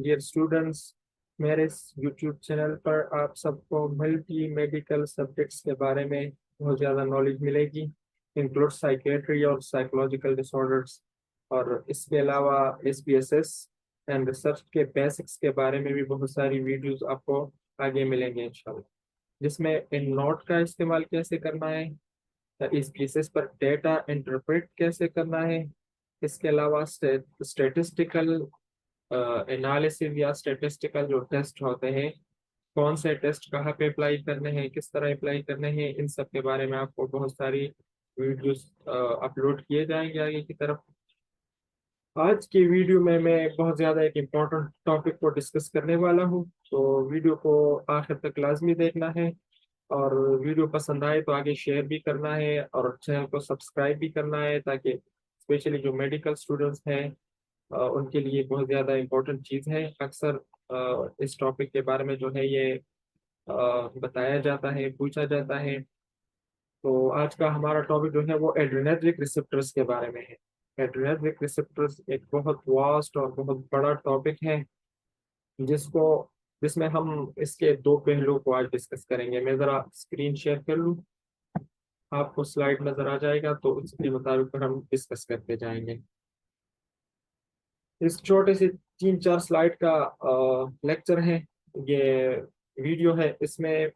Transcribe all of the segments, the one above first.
Dear students, मेरे इस YouTube channel पर आप सबको मल्टी मेडिकल सब्जेक्ट्स के बारे में बहुत ज़्यादा नॉलेज मिलेगी, इंक्लूड साइकेट्री और साइकोलॉजिकल डिसऑर्डर्स। और इसके अलावा SPSS एंड रिसर्च के बेसिक्स के बारे में भी बहुत सारी वीडियोस आपको आगे मिलेंगे इंशाल्लाह, जिसमें इन नोट का इस्तेमाल कैसे करना है, इस केसेस पर डेटा इंटरप्रेट कैसे करना है। इसके अलावा स्टेटिस्टिकल एनालिसिस या स्टेटिस्टिकल जो टेस्ट होते हैं, कौन से टेस्ट कहाँ पे अप्लाई करने हैं, किस तरह अप्लाई करने हैं, इन सब के बारे में आपको बहुत सारी वीडियोस अपलोड किए जाएंगे आगे की तरफ। आज की वीडियो में मैं बहुत ज़्यादा एक इम्पोर्टेंट टॉपिक को डिस्कस करने वाला हूँ, तो वीडियो को आखिर तक लाजमी देखना है। और वीडियो पसंद आए तो आगे शेयर भी करना है और चैनल को सब्सक्राइब भी करना है, ताकि स्पेशली जो मेडिकल स्टूडेंट्स हैं उनके लिए बहुत ज़्यादा इम्पोर्टेंट चीज़ है। अक्सर इस टॉपिक के बारे में जो है ये बताया जाता है, पूछा जाता है। तो आज का हमारा टॉपिक जो है वो एड्रेनर्जिक रिसेप्टर्स के बारे में है। एड्रेनर्जिक रिसेप्टर्स एक बहुत वास्ट और बहुत बड़ा टॉपिक है, जिसको जिसमें हम इसके दो पहलुओं को आज डिस्कस करेंगे। मैं ज़रा स्क्रीन शेयर कर लूँ, आपको स्लाइड नज़र आ जाएगा, तो उसके मुताबिक हम डिस्कस करते जाएंगे। इस छोटे से 3-4 स्लाइड का लेक्चर है, ये वीडियो है। इसमें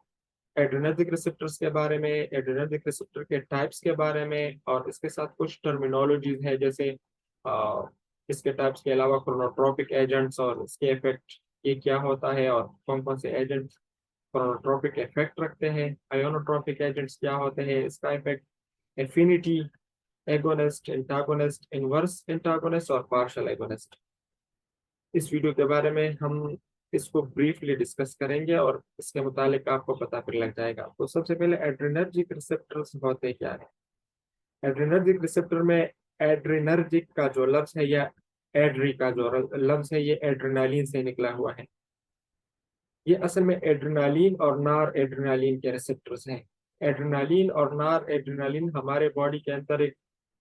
एड्रेनर्जिक रिसेप्टर्स के बारे में, एड्रेनर्जिक रिसेप्टर के टाइप्स के बारे में, और इसके साथ कुछ टर्मिनोलॉजीज है, जैसे इसके टाइप्स के अलावा क्रोनोट्रोपिक एजेंट्स और इसके इफेक्ट ये क्या होता है, और कौन कौन से एजेंट्स क्रोनोट्रोपिक इफेक्ट रखते हैं, आयोनोट्रोपिक एजेंट्स क्या होते हैं, इसका effect, affinity, agonist, antagonist, inverse antagonist और पार्शियल एगोनिस्ट। इस वीडियो के बारे में हम इसको ब्रीफली डिस्कस करेंगे और इसके मुतालिक आपको पता फिर लग जाएगा। तो सबसे पहले एड्रेनर्जिक रिसेप्टर्स होते क्या है। एड्रेनर्जिक रिसेप्टर में एड्रेनर्जिक का जो लफ्ज है या एड्री का जो लफ्ज है, ये एड्रेनालिन से निकला हुआ है। ये असल में एड्रेनालिन और नार एड्रेनालिन के रिसेप्टर्स हैं। एड्रेनालिन और नार एड्रेनालिन हमारे बॉडी के अंदर एक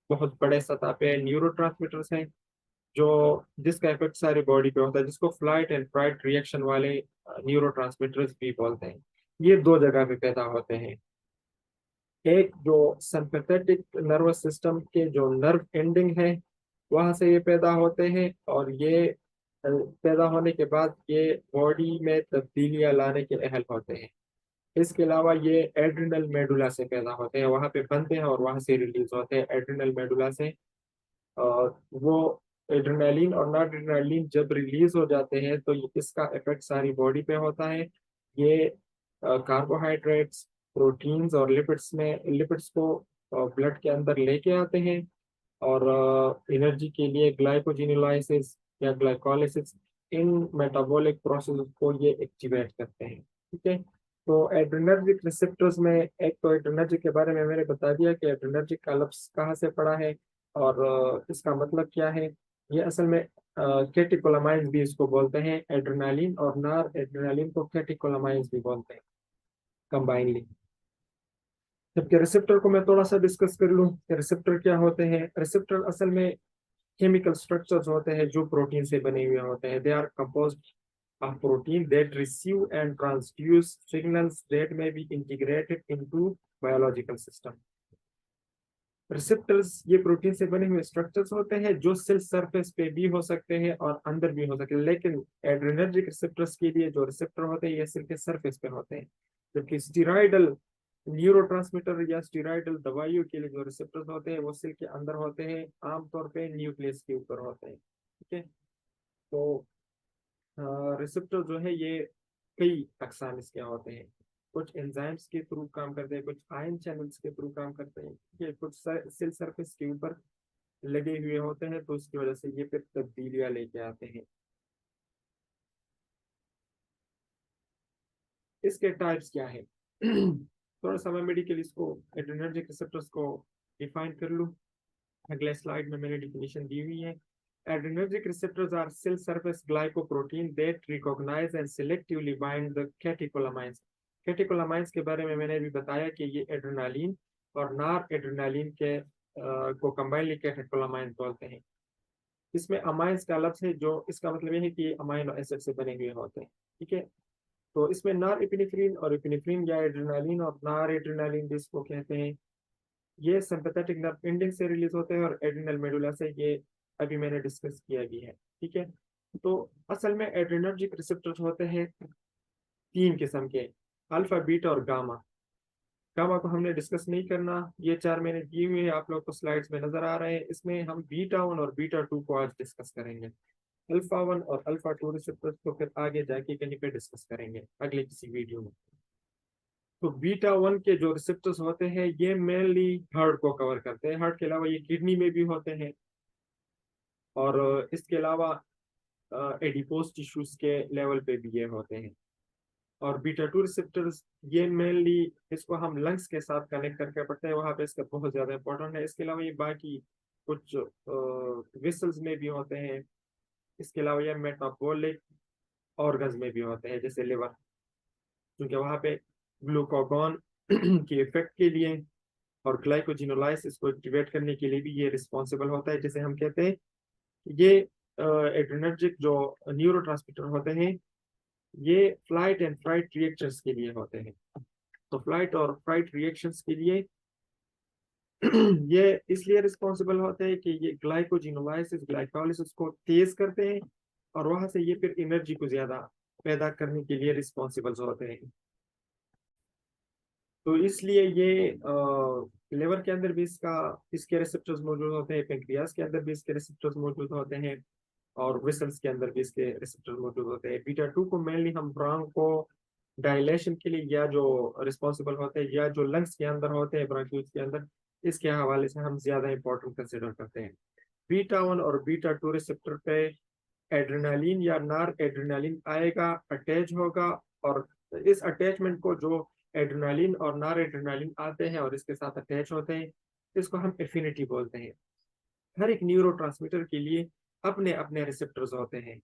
बहुत बड़े सतह पे न्यूरोट्रांसमीटर्स हैं, जो जिसका इफेक्ट सारी बॉडी पे होता है, जिसको फ्लाइट एंड फ्राइट रिएक्शन वाले न्यूरोट्रांसमीटर्स भी बोलते हैं। ये दो जगह पे पैदा होते हैं। एक जो सिंपैथेटिक नर्वस सिस्टम के जो नर्व एंडिंग है, वहां से ये पैदा होते हैं, और ये पैदा होने के बाद ये बॉडी में तब्दीलियां लाने के अहल होते हैं। इसके अलावा ये एड्रिनल मेडुला से पैदा होते हैं, वहां पे बनते हैं और वहां से रिलीज होते हैं एड्रिनल मेडुला से। और वो एड्रेनालिन और नॉरएड्रेनालिन जब रिलीज हो जाते हैं तो इसका इफेक्ट सारी बॉडी पे होता है। ये कार्बोहाइड्रेट्स, प्रोटीन्स और लिपिड्स को ब्लड के अंदर लेके आते हैं, और एनर्जी के लिए ग्लाइकोजिनोलाइसिस या ग्लाइकोलाइसिस, इन मेटाबॉलिक प्रोसेस को ये एक्टिवेट करते हैं। ठीक है। तो एड्रेनर्जिक रिसेप्टर्स में, एक तो एड्रेनर्जिक के बारे में मैंने बता दिया कि एड्रेनर्जिक का लफ्ज कहाँ से पड़ा है और इसका मतलब क्या है। ये असल में कैटेकोलामाइंस भी इसको बोलते हैं, एड्रेनालिन और नार एड्रेनालिन को कैटेकोलामाइंस भी बोलते हैं कंबाइनली। जबकि रिसेप्टर को मैं थोड़ा सा डिस्कस कर लूँ कि रिसेप्टर क्या होते हैं। रिसेप्टर असल में केमिकल स्ट्रक्चर्स होते हैं जो प्रोटीन से बने हुए होते हैं। They are composed of protein that receive and transduce signals that may be integrated into biological system. Receptors ये प्रोटीन से बने हुए स्ट्रक्चर्स होते हैं जो सेल सरफेस पे भी हो सकते हैं और अंदर भी हो सकते हैं, लेकिन एड्रेनर्जिक रिसेप्टर्स के लिए जो रिसेप्टर होते हैं ये सेल के सरफेस पे होते हैं। जबकि स्टीरॉयडल न्यूरोट्रांसमीटर या स्टीरॉयडल दवाइयों के लिए जो रिसेप्टर्स होते हैं वो सेल के अंदर होते हैं, आमतौर पे न्यूक्लियस के ऊपर होते हैं। ठीक है। तो रिसेप्टर जो है ये कई अकसाम इसके होते हैं। कुछ एंजाइम्स के थ्रू काम करते हैं, कुछ आयन चैनल्स के थ्रू काम करते हैं, ये कुछ सेल सरफेस के ऊपर लगे हुए होते हैं, तो उसकी वजह से ये फिर तब्दीलियां लेके आते हैं। इसके टाइप्स क्या है थोड़ा सा मैं मेडिकल इसको एड्रेनर्जिक रिसेप्टर्स को डिफाइन कर लूँ। अगले स्लाइड में मैंने डिफिनेशन दी हुई है। Adrenergic receptors are cell surface glycoprotein that recognize and selectively bind the catecholamines। Catecholamines के बारे में मैंने अभी बताया कि ये एड्रेनालिन और नार एड्रेनालिन के को कंबाइनली कैटेकोलामाइंस बोलते हैं। इसमें अमाइंस का लफ्ज है, जो इसका मतलब ये है कि अमाइनो एसिड से बने हुए होते हैं। ठीक है, तो इसमें नॉर एपिनेफ्रिन और एपिनेफ्रिन या एड्रेनालिन और नॉर एड्रेनालिन जिसको कहते हैं, ये सिंपैथेटिक नर्व एंडिंग से रिलीज होते हैं और एड्रिनल मेडुला से, ये अभी मैंने डिस्कस किया भी है। ठीक है, तो असल में एड्रिनर्जिक रिसेप्टर्स होते हैं तीन किस्म के, अल्फा बीटा और गामा। गामा को हमने डिस्कस नहीं करना, ये चार मैंने दिए हुए हैं, आप लोग को स्लाइड्स में नजर आ रहे हैं। इसमें हम बीटा वन और बीटा टू को आज डिस्कस करेंगे। अल्फा वन और अल्फा टू रिसेप्टर्स को फिर आगे जाके कहीं पे डिस्कस करेंगे अगले किसी वीडियो में। तो बीटा वन के जो रिसेप्टर्स होते हैं ये मेनली हार्ट को कवर करते हैं, हार्ट के अलावा ये किडनी में भी होते हैं, और इसके अलावा एडिपोज टिश्यूज के लेवल पे भी ये होते हैं। और बीटा टू रिसेप्टर्स ये मेनली, इसको हम लंग्स के साथ कनेक्ट करके पढ़ते हैं, वहाँ पे इसका बहुत ज़्यादा इंपॉर्टेंट है। इसके अलावा ये बाकी कुछ वेसल्स में भी होते हैं। इसके अलावा ये मेटाबॉलिक ऑर्गन्स में भी होते हैं, जैसे लिवर, क्योंकि वहाँ पे ग्लूकागॉन के इफेक्ट के लिए और ग्लाइकोजिनोलाइसिस को एक्टिवेट करने के लिए भी ये रिस्पॉन्सिबल होता है। जैसे हम कहते हैं ये एड्रेनर्जिक जो न्यूरोट्रांसमीटर होते हैं ये फ्लाइट एंड फ्राइट रिएक्शंस के लिए होते हैं। तो फ्लाइट और फ्राइट रिएक्शंस के लिए ये इसलिए रिस्पॉन्सिबल होते हैं कि ये ग्लाइकोजिनोलाइसिस ग्लाइकोलिसिस को तेज करते हैं, और वहां से ये फिर एनर्जी को ज्यादा पैदा करने के लिए रिस्पॉन्सिबल होते हैं। तो इसलिए ये लिवर के अंदर भी इसके रिसेप्टर्स मौजूद होते हैं, पेंक्रियास के अंदर भी इसके रिसेप्टर्स मौजूद होते हैं, और वेसल्स के अंदर भी इसके रिसेप्टर्स मौजूद होते हैं। बीटा टू को मेनली हम ब्रोंको डायलेशन के लिए, या जो रिस्पॉन्सिबल होते हैं, या जो लंग्स के अंदर होते हैं ब्रोंक्यूल्स के अंदर, इसके हवाले से हम ज्यादा इंपॉर्टेंट कंसिडर करते हैं। बीटा वन और बीटा टू रिसेप्टर पे एड्रेनालिन या नॉर एड्रेनालिन आएगा, अटैच होगा, और इस अटैचमेंट को जो एड्रेनालिन और नॉर एड्रेनालिन आते हैं और इसके साथ अटैच होते हैं, इसको हम एफिनिटी बोलते हैं। हर एक न्यूरोट्रांसमीटर के लिए अपने अपने रिसेप्टर्स होते हैं।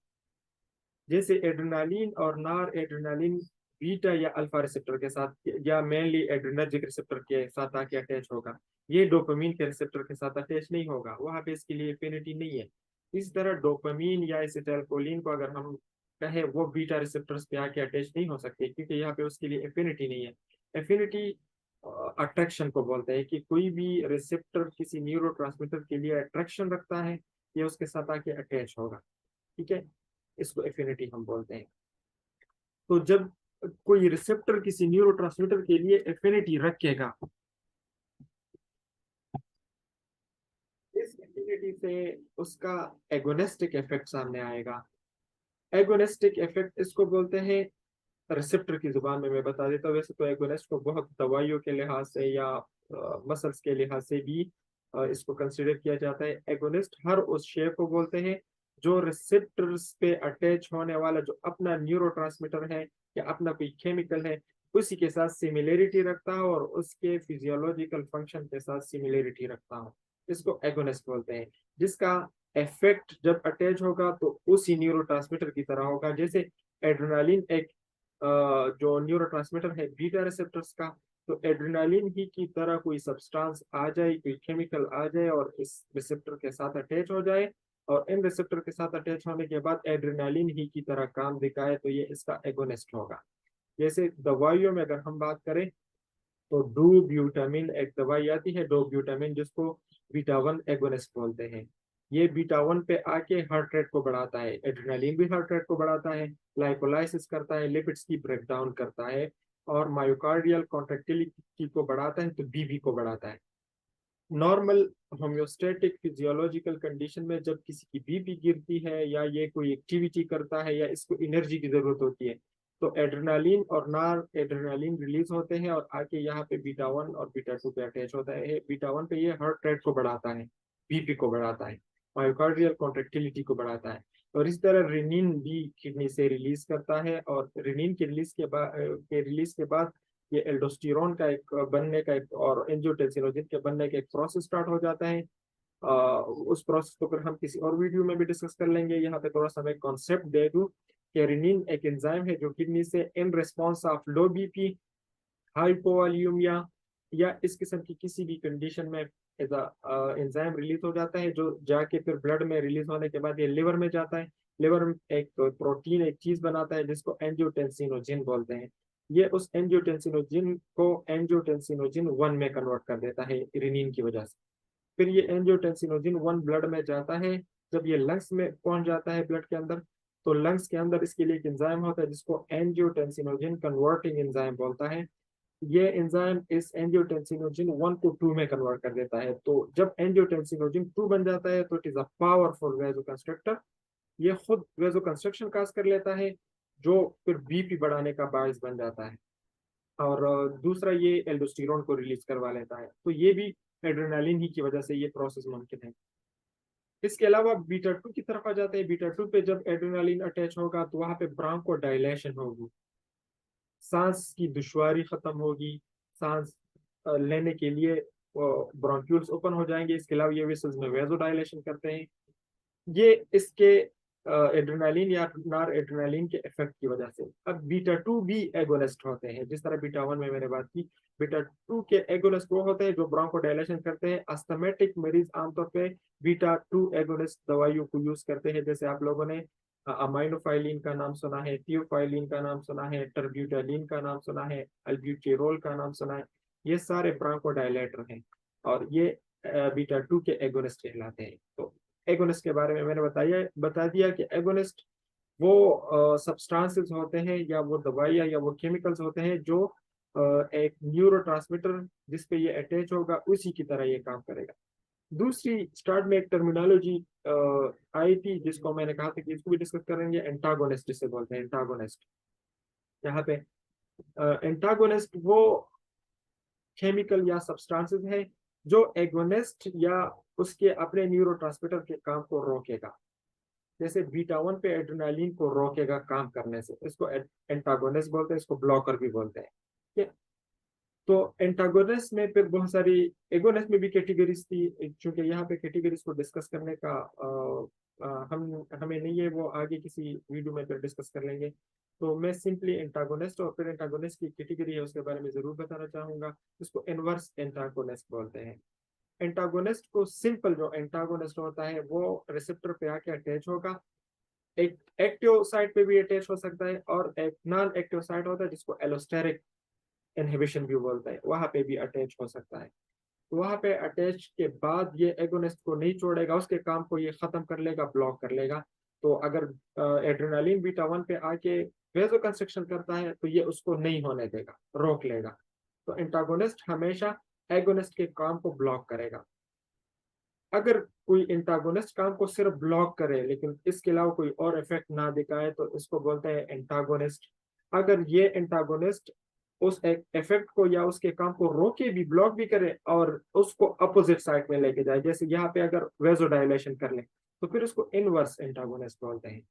जैसे एड्रेनालिन और नॉर एड्रेनालिन बीटा या अल्फा रिसेप्टर के साथ, या मेनली एड्रेनर्जिक रिसेप्टर के साथ आके अटैच होगा, ये डोपामीन के रिसेप्टर के साथ अटैच नहीं होगा, वहां पे इसके लिए एफिनिटी नहीं है। इस तरह डोपामीन या एसिटाइलकोलिन को अगर हम कहे वो बीटा रिसेप्टर्स पे आके अटैच नहीं हो सकते, क्योंकि यहाँ पे उसके लिए एफिनिटी नहीं है। एफिनिटी अट्रैक्शन को बोलते हैं कि कोई भी रिसेप्टर किसी न्यूरोट्रांसमीटर के लिए अट्रैक्शन रखता है, ये उसके साथ आके अटैच होगा। ठीक है, इसको एफिनिटी हम बोलते हैं। तो जब कोई रिसेप्टर किसी न्यूरोट्रांसमीटर के लिए एफिनिटी रखेगा, इस एफिनिटी से उसका एगोनिस्टिक इफेक्ट सामने आएगा। एगोनिस्टिक इफेक्ट इसको बोलते हैं, रिसेप्टर की जुबान में मैं बता देता हूँ। वैसे तो एगोनिस्ट को बहुत दवाइयों के लिहाज से या मसल्स के लिहाज से भी इसको कंसिडर किया जाता है। एगोनिस्ट हर उस शेप को बोलते हैं जो रिसेप्टर्स पे अटैच होने वाला जो अपना न्यूरोट्रांसमीटर है या अपना कोई केमिकल है उसी के साथ सिमिलरिटी रखता हो और उसके फिजियोलॉजिकल फंक्शन के साथ सिमिलरिटी रखता हो, इसको एगोनिस्ट बोलते हैं। जिसका इफेक्ट जब अटैच होगा तो उसी न्यूरोट्रांसमीटर की तरह होगा। जैसे एड्रेनालिन एक जो न्यूरोट्रांसमीटर है बीटा रिसेप्टर्स का, तो एड्रेनालिन ही की तरह कोई सब्सटेंस आ जाए, कोई केमिकल आ जाए और इस रिसेप्टर के साथ अटैच हो जाए, और इन रिसेप्टर के साथ अटैच होने के बाद एड्रेनालिन ही की तरह काम दिखाए, तो ये इसका एगोनिस्ट होगा। जैसे दवाइयों में अगर हम बात करें तो डू ब्यूटामिन एक दवाई आती है, डो ब्यूटामिन, जिसको बीटा वन एगोनिस्ट बोलते हैं। ये बीटा वन पे आके हार्ट रेट को बढ़ाता है, एड्रेनालिन भी हार्ट रेट को बढ़ाता है, ग्लाइकोलाइसिस करता है, लिपिड्स की ब्रेकडाउन करता है, और मायोकार्डियल कॉन्ट्रैक्टिलिटी को बढ़ाता है, तो बीबी को बढ़ाता है। नॉर्मल होम्योस्टेटिक फिजियोलॉजिकल कंडीशन में जब किसी की बीपी गिरती है या ये कोई एक्टिविटी करता है या इसको एनर्जी की जरूरत होती है, तो एड्रेनालिन और नॉर एड्रेनालिन रिलीज होते हैं और आके यहाँ पे बीटा वन और बीटा टू पे अटैच होता है। बीटा वन पे ये हार्ट रेट को बढ़ाता है, बीपी को बढ़ाता है, मायोकार्डियल कॉन्ट्रैक्टिलिटी को बढ़ाता है। और इस तरह रेनिन भी किडनी से रिलीज करता है, और रेनिन के रिलीज के बाद ये एल्डोस्टेरोन का एक बनने का एक और एंजियोटेंसिनोजन के बनने का एक प्रोसेस स्टार्ट हो जाता है। उस प्रोसेस को फिर हम किसी और वीडियो में भी डिस्कस कर लेंगे। यहाँ पे थोड़ा सा मैं कॉन्सेप्ट दे दूं कि रेनिन एक एंजाइम है जो किडनी से in response of low BP, hypovolaemia या इस किस्म की किसी भी कंडीशन में एज अ एंजाइम रिलीज हो जाता है, जो जाके फिर ब्लड में रिलीज होने के बाद ये लिवर में जाता है। लिवर में एक प्रोटीन एक चीज बनाता है जिसको एंजियोटेंसिनोजिन बोलते हैं। ये उस एंजियोटेंसिनोजिन को एंजियोटेंसिनोजिन 1 में कन्वर्ट कर देता है इरिनिन की वजह से। फिर ये एंजियोटेंसिनोजिन 1 ब्लड में जाता है। जब ये लंग्स में पहुंच जाता है ब्लड के अंदर, तो लंग्स के अंदर इसके लिए एक एंजाइम होता है जिसको एंजियोटेंसिनोजिन कन्वर्टिंग एंजाइम बोलता है। ये एंजाइम इस एंजियोटेंसिनोजिन 1 को 2 में कन्वर्ट कर देता है। तो जब एंजियोटेंसिनोजिन 2 बन जाता है तो it is a powerful vasoconstrictor. ये खुद वेजोकंस्ट्रक्शन काज कर लेता है, जो फिर बीपी बढ़ाने का बायस बन जाता है। और दूसरा ये एल्डोस्टेरोन को रिलीज करवा लेता है। तो ये भी एड्रेनालिन ही की वजह से ये प्रोसेस मुमकिन है। इसके अलावा बीटा टू की तरफ आ जाते हैं। बीटा टू पे जब एड्रेनालिन अटैच होगा तो वहां पे ब्रांको डायलेशन होगी, सांस की दुश्वारी खत्म होगी, सांस लेने के लिए ब्रोंक्यूल्स ओपन हो जाएंगे। इसके अलावा ये वेसल्स में वेजो डायलेशन करते हैं। ये इसके एड्रेनालिन या नॉर एड्रेनालिन के इफेक्ट की वजह से। अब बीटा टू भी एगोनिस्ट होते हैं, जिस तरह बीटा वन में मैंने बात की। बीटा टू के एगोनिस्ट वो होते हैं जो ब्रोंकोडायलेशन करते हैं। अस्थमेटिक मरीज आमतौर पे बीटा टू एगोनिस्ट दवाइयों को यूज करते हैं। जैसे आप लोगों ने अमाइनोफाइलिन का नाम सुना है, थियोफाइलिन का नाम सुना है, टर्ब्यूटालिन का नाम सुना है, अल्ब्यूटेरोल का नाम सुना है। ये सारे ब्रोंकोडायलेटर हैं और ये बीटा टू के एगोनिस्ट कहलाते हैं। तो एगोनिस्ट के बारे में मैंने बता दिया कि एगोनिस्ट वो सब्सटेंसेस होते हैं या वो दवाइयाँ या वो केमिकल्स होते हैं जो एक न्यूरोट्रांसमीटर जिस पे ये अटैच होगा उसी की तरह ये काम करेगा। दूसरी स्टार्ट में एक टर्मिनोलॉजी आई थी जिसको मैंने कहा था कि इसको भी डिस्कस करेंगे, एंटागोनिस्ट जिसे बोलते हैं। एंटागोनिस्ट यहाँ पे एंटागोनिस्ट वो केमिकल या सब्सटेंसेस है जो एगोनिस्ट या उसके अपने न्यूरोट्रांसमीटर के काम को रोकेगा। जैसे बीटा वन पे एड्रेनालिन को रोकेगा काम करने से, इसको एंटागोनिस्ट बोलते हैं, इसको ब्लॉकर भी बोलते हैं। ठीक है। तो एंटागोनिस्ट में फिर बहुत सारी, एगोनिस्ट में भी कैटेगरीज थी, चूंकि यहाँ पे कैटेगरीज को डिस्कस करने का हम हमें नहीं है, वो आगे किसी वीडियो में फिर डिस्कस कर लेंगे। तो मैं सिंपली एंटागोनिस्ट और फिर एंटागोनिस्ट की कैटेगरी है उसके बारे में जरूर बताना चाहूंगा। इसको इनवर्स एंटागोनिस्ट बोलते हैं। एंटागोनिस्ट को सिंपल जो एंटागोनिस्ट होता है वो रिसेप्टर पे आके अटैच होगा। एक एक्टिव साइट पे भी अटैच हो सकता है और एक नॉन एक्टिव साइट होता है जिसको एलोस्टेरिक इनहिबिशन भी बोलते हैं, वहां पे भी अटैच हो सकता है। तो वहां पे अटैच के बाद ये एगोनिस्ट को नहीं छोड़ेगा, उसके काम को ये खत्म कर लेगा, ब्लॉक कर लेगा। तो अगर एड्रेनालिन बीटा वन पे आके वेजो कंस्ट्रक्शन करता है तो ये उसको नहीं होने देगा, रोक लेगा। तो एंटागोनिस्ट हमेशा एगोनिस्ट के काम को ब्लॉक करेगा। अगर कोई एंटागोनिस्ट काम को सिर्फ ब्लॉक करे लेकिन इसके अलावा कोई और इफेक्ट ना दिखाए तो इसको बोलते हैं एंटागोनिस्ट। अगर ये एंटागोनिस्ट उस इफेक्ट को या उसके काम को रोके भी, ब्लॉक भी करे और उसको अपोजिट साइड में लेके जाए, जैसे यहाँ पे अगर वेजोडाइलेशन कर ले तो फिर उसको इनवर्स एंटागोनिस्ट बोलते हैं।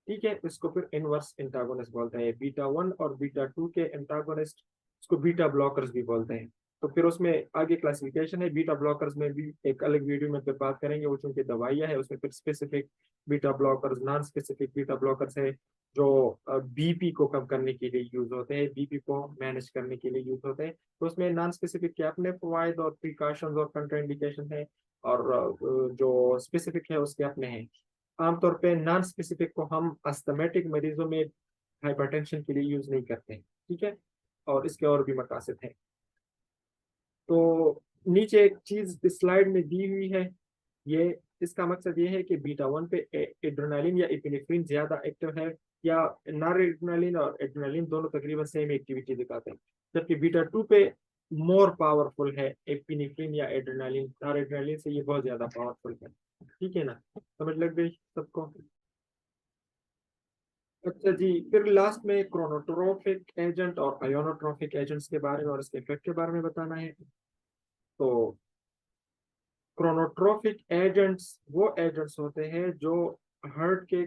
ठीक है, इसको फिर इनवर्स एंटागोनिस्ट बोलते हैं। बीटा वन और बीटा टू के एंटागोनिस्ट इसको बीटा ब्लॉकर्स भी बोलते हैं। तो फिर उसमें आगे क्लासिफिकेशन है, बीटा ब्लॉकर्स में भी एक अलग वीडियो में फिर बात करेंगे। वो चूंकि दवाइयाँ है उसमें फिर specific beta blockers, non specific beta blockers है जो बीपी को कम करने के लिए यूज होते हैं, बीपी को मैनेज करने के लिए यूज होते हैं। तो उसमें नॉन स्पेसिफिक के अपने फायदे और प्रिकॉशंस और कंट्राइंडिकेशन है, और जो स्पेसिफिक है उसके अपने हैं। आमतौर पे नॉन स्पेसिफिक को हम अस्थमेटिक मरीजों में हाइपरटेंशन के लिए यूज नहीं करते हैं। ठीक है, और इसके और भी मकासद हैं। तो नीचे एक चीज इस स्लाइड में दी हुई है, ये इसका मकसद ये है कि बीटा वन पे एड्रेनालिन या एपिनेफ्रिन ज्यादा एक्टिव है, या नॉर एड्रेनालिन और एड्रेनालिन दोनों तकरीबन सेम एक्टिविटी दिखाते हैं, जबकि बीटा टू पे मोर पावरफुल है एपिनेफ्रिन या एड्रेनालिन। नॉर एड्रेनालिन से ये बहुत ज्यादा पावरफुल है। ठीक है ना, समझ लग गई सबको? अच्छा जी, फिर लास्ट में क्रोनोट्रोपिक एजेंट और आयोनोट्रोपिक एजेंट्स के बारे में और इसके इफेक्ट के बारे में बताना है। तो क्रोनोट्रोपिक एजेंट्स वो एजेंट्स होते हैं जो हार्ट के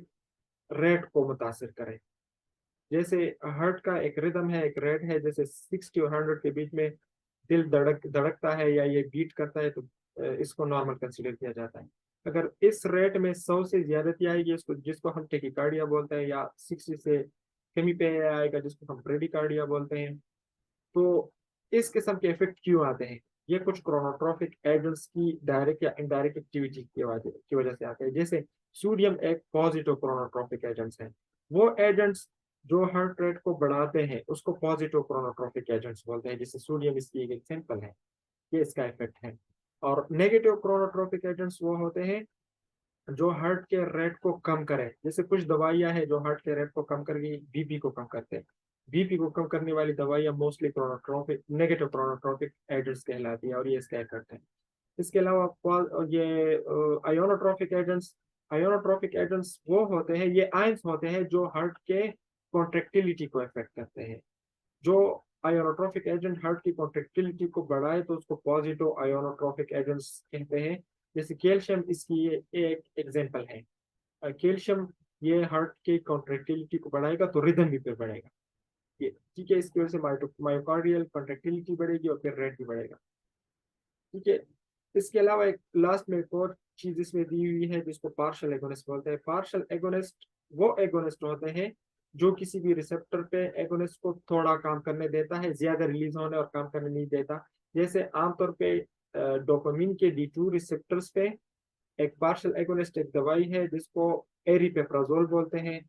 रेट को मुतासिर करें। जैसे हार्ट का एक रिदम है, एक रेट है, जैसे 60 और 100 के बीच में दिल धड़कता है या ये बीट करता है तो इसको नॉर्मल कंसीडर किया जाता है। अगर इस रेट में 100 से ज्यादती आएगी, इसको जिसको हम टेकिकार्डिया बोलते हैं, या 60 से कमी पे आएगा जिसको हम ब्रेडिकार्डिया बोलते हैं। तो इस किस्म के इफेक्ट क्यों आते हैं? ये कुछ क्रोनोट्रॉपिक एजेंट्स की डायरेक्ट या इनडायरेक्ट एक्टिविटी की वजह से आते हैं। जैसे सोडियम एक पॉजिटिव क्रोनोट्रॉपिक एजेंट्स है। वो एजेंट्स जो हार्ट रेट को बढ़ाते हैं उसको पॉजिटिव क्रोनोट्रॉपिक एजेंट्स बोलते हैं, जैसे सोडियम इसकी एक एग्जांपल है। ये इसका इफेक्ट है। और नेगेटिव क्रोनोट्रॉपिक एजेंट्स वो होते हैं जो हार्ट के रेट को कम करें। जैसे कुछ दवाइयां हैं जो हार्ट के रेट को कम करके बीपी को कम करते हैं। बीपी को कम करने वाली दवाइयां mostly chronotropic negative chronotropic agents कहलाती है और ये इसका इफेक्ट है। इसके अलावा ये आयोनोट्रॉपिक एजेंट्स वो होते हैं, ये आयंस होते हैं जो हार्ट के कॉन्ट्रेक्टिलिटी को इफेक्ट करते हैं। जो आयोनोट्रॉपिक एजेंट हार्ट की कॉन्ट्रेक्टिलिटी को बढ़ाए तो उसको पॉजिटिव आयोनोट्रॉपिक एजेंट्स कहते हैं। जैसे कैल्शियम इसकी ये एक एग्जांपल है। कैल्शियम ये हार्ट की कॉन्ट्रेक्टिलिटी को बढ़ाएगा तो रिदम भी फिर बढ़ेगा। ये ठीक है, इसकी वजह से मायोकार्डियल कॉन्ट्रेक्टिलिटी बढ़ेगी और फिर रेट भी बढ़ेगा। ठीक है। इसके अलावा एक लास्ट में एक और चीज इसमें दी हुई है जिसको पार्शियल एगोनिस्ट बोलते हैं। पार्शियल एगोनिस्ट वो एगोनिस्ट होते हैं जो किसी भी रिसेप्टर पे एगोनिस्ट को थोड़ा काम करने देता है, ज्यादा रिलीज होने और काम करने नहीं देता। जैसे आमतौर पे डोपामिन के D2 रिसेप्टर्स पे एक पार्शियल एगोनिस्ट एक दवाई है जिसको एरिपेप्राजोल बोलते हैं।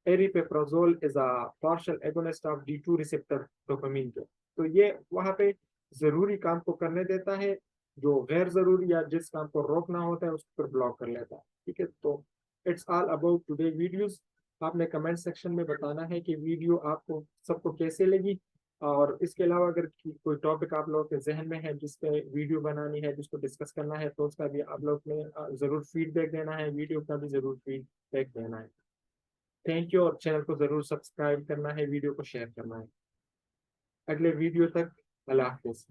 Aripiprazole is a partial agonist of D2 receptor dopamine के। तो ये वहां पे जरूरी काम को करने देता है, जो गैर जरूरी या जिस काम को रोकना होता है उसको फिर ब्लॉक कर लेता है। ठीक है, तो it's all about today videos. आपने कमेंट सेक्शन में बताना है कि वीडियो आपको सबको कैसे लगी। और इसके अलावा अगर कोई टॉपिक आप लोगों के जहन में है जिस पे वीडियो बनानी है, जिसको डिस्कस करना है, तो उसका भी आप लोग ने जरूर फीडबैक देना है, वीडियो का भी जरूर फीडबैक देना है। थैंक यू, और चैनल को जरूर सब्सक्राइब करना है, वीडियो को शेयर करना है। अगले वीडियो तक अल्लाह हाफिज।